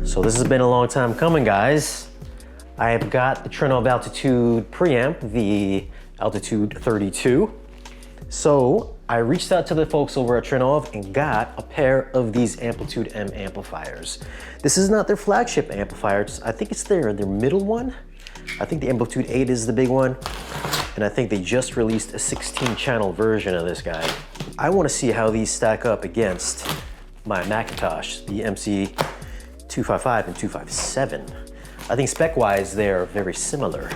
So this has been a long time coming, guys. I have got the Trinnov Amplitude preamp, the Altitude 32. So I reached out to the folks over at Trinov and got a pair of these Amplitude M amplifiers. This is not their flagship amplifier. I think it's their middle one. I think the Amplitude 8 is the big one. And I think they just released a 16-channel version of this guy. I want to see how these stack up against my McIntosh, the MC255 and 257. I think spec-wise, they're very similar.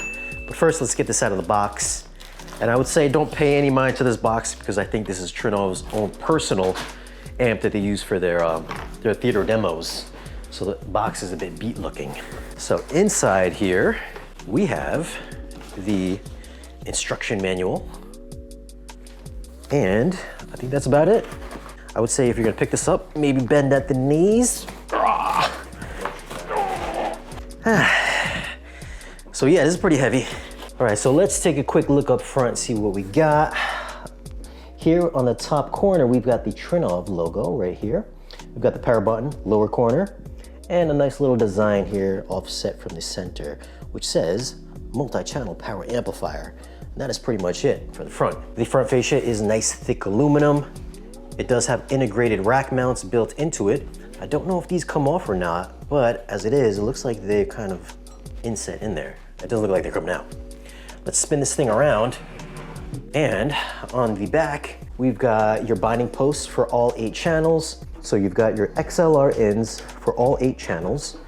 But first, let's get this out of the box. And I would say don't pay any mind to this box because I think this is Trinnov's own personal amp that they use for their theater demos. So the box is a bit beat looking. So inside here, we have the instruction manual. And I think that's about it. I would say if you're gonna pick this up, maybe bend at the knees. So yeah, this is pretty heavy. All right, so let's take a quick look up front, see what we got. Here on the top corner, we've got the Trinnov logo right here. We've got the power button, lower corner, and a nice little design here offset from the center, which says multi-channel power amplifier. And that is pretty much it for the front. The front fascia is nice thick aluminum. It does have integrated rack mounts built into it. I don't know if these come off or not, but as it is, it looks like they're kind of inset in there. It doesn't look like they're coming out. Let's spin this thing around. And on the back, we've got your binding posts for all 8 channels. So you've got your XLR ins for all 8 channels.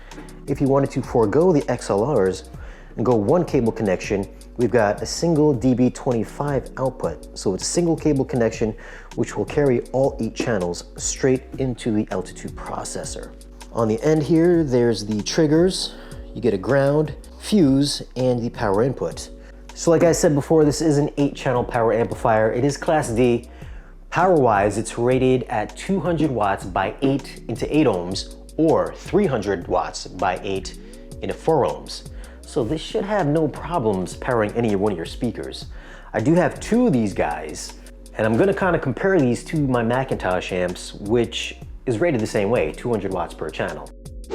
If you wanted to forego the XLRs and go one cable connection, we've got a single DB25 output. So it's a single cable connection, which will carry all 8 channels straight into the Altitude processor. On the end here, there's the triggers. You get a ground, fuse, and the power input. So like I said before, this is an 8-channel power amplifier. It is Class D. Power-wise, it's rated at 200 watts by 8 into 8 ohms, or 300 watts by 8 into 4 ohms. So this should have no problems powering any one of your speakers. I do have 2 of these guys, and I'm gonna kind of compare these to my McIntosh amps, which is rated the same way, 200 watts per channel.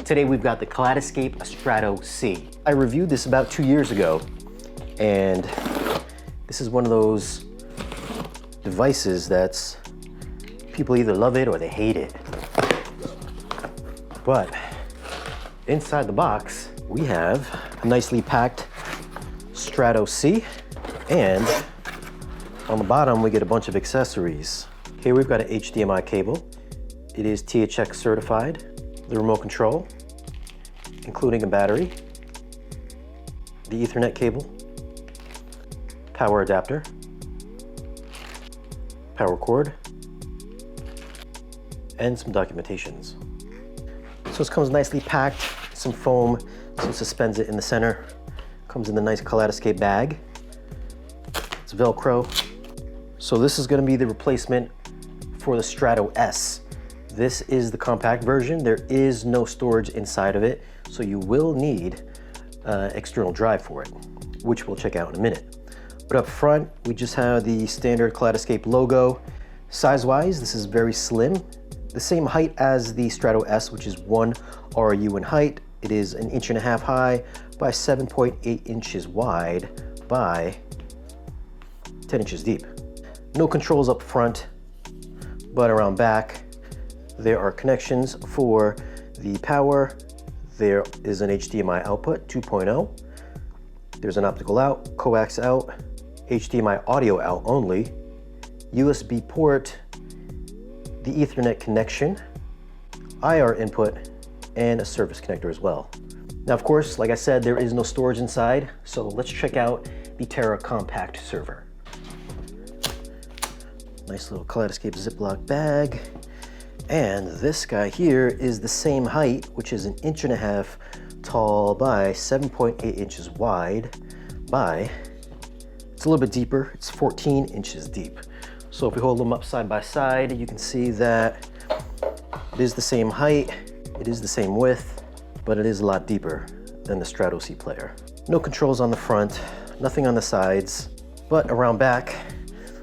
Today we've got the Kaleidescape Strato C. I reviewed this about 2 years ago, and this is one of those devices that's, people either love it or they hate it. But inside the box, we have a nicely packed Strato C, and on the bottom we get a bunch of accessories. Here we've got an HDMI cable. It is THX certified. The remote control, including a battery, the Ethernet cable, power adapter, power cord, and some documentations. So this comes nicely packed, some foam, so it suspends it in the center. Comes in the nice Kaleidescape bag. It's Velcro. So this is gonna be the replacement for the Strato S. This is the compact version. There is no storage inside of it, so you will need external drive for it, which we'll check out in a minute. But up front, we just have the standard Kaleidescape logo. Size-wise, this is very slim. The same height as the Strato S, which is 1 RU in height. It is 1.5 inches high by 7.8 inches wide by 10 inches deep. No controls up front, but around back, there are connections for the power. There is an HDMI output 2.0. There's an optical out, coax out, HDMI audio out only, USB port, the Ethernet connection, IR input, and a service connector as well. Now, of course, like I said, there is no storage inside, so let's check out the Terra compact server. Nice little Kaleidescape Ziploc bag. And this guy here is the same height, which is 1.5 inches tall by 7.8 inches wide by, it's a little bit deeper, it's 14 inches deep. So if we hold them up side by side, you can see that it is the same height, it is the same width, but it is a lot deeper than the Strato C player. No controls on the front, nothing on the sides, but around back,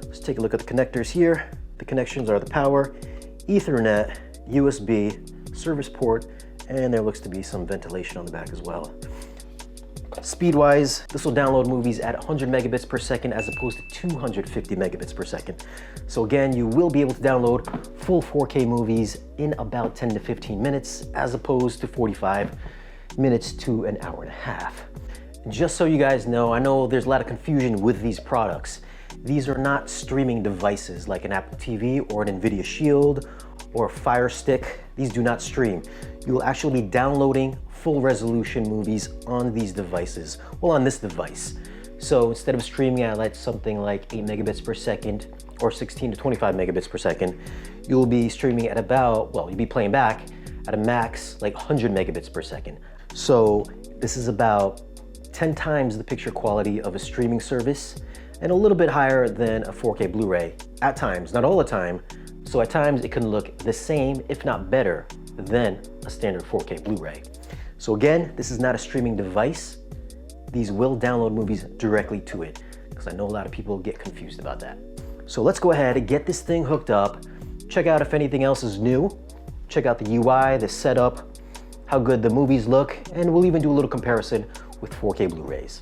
let's take a look at the connectors here. The connections are the power, Ethernet, USB, service port, And there looks to be some ventilation on the back as well. Speed-wise, this will download movies at 100 megabits per second as opposed to 250 megabits per second. So again, you will be able to download full 4K movies in about 10 to 15 minutes as opposed to 45 minutes to an hour and a half. Just so you guys know, I know there's a lot of confusion with these products. These are not streaming devices like an Apple TV or an NVIDIA Shield or a Fire Stick. These do not stream. You will actually be downloading full resolution movies on these devices, well, on this device. So instead of streaming at like something like 8 megabits per second or 16 to 25 megabits per second, you'll be streaming at about, well, you'll be playing back at a max like 100 megabits per second. So this is about 10 times the picture quality of a streaming service and a little bit higher than a 4K Blu-ray at times, not all the time. So at times it can look the same, if not better, than a standard 4K Blu-ray. So again, this is not a streaming device. These will download movies directly to it, because I know a lot of people get confused about that. So let's go ahead and get this thing hooked up, check out if anything else is new, check out the UI, the setup, how good the movies look, and we'll even do a little comparison with 4K Blu-rays.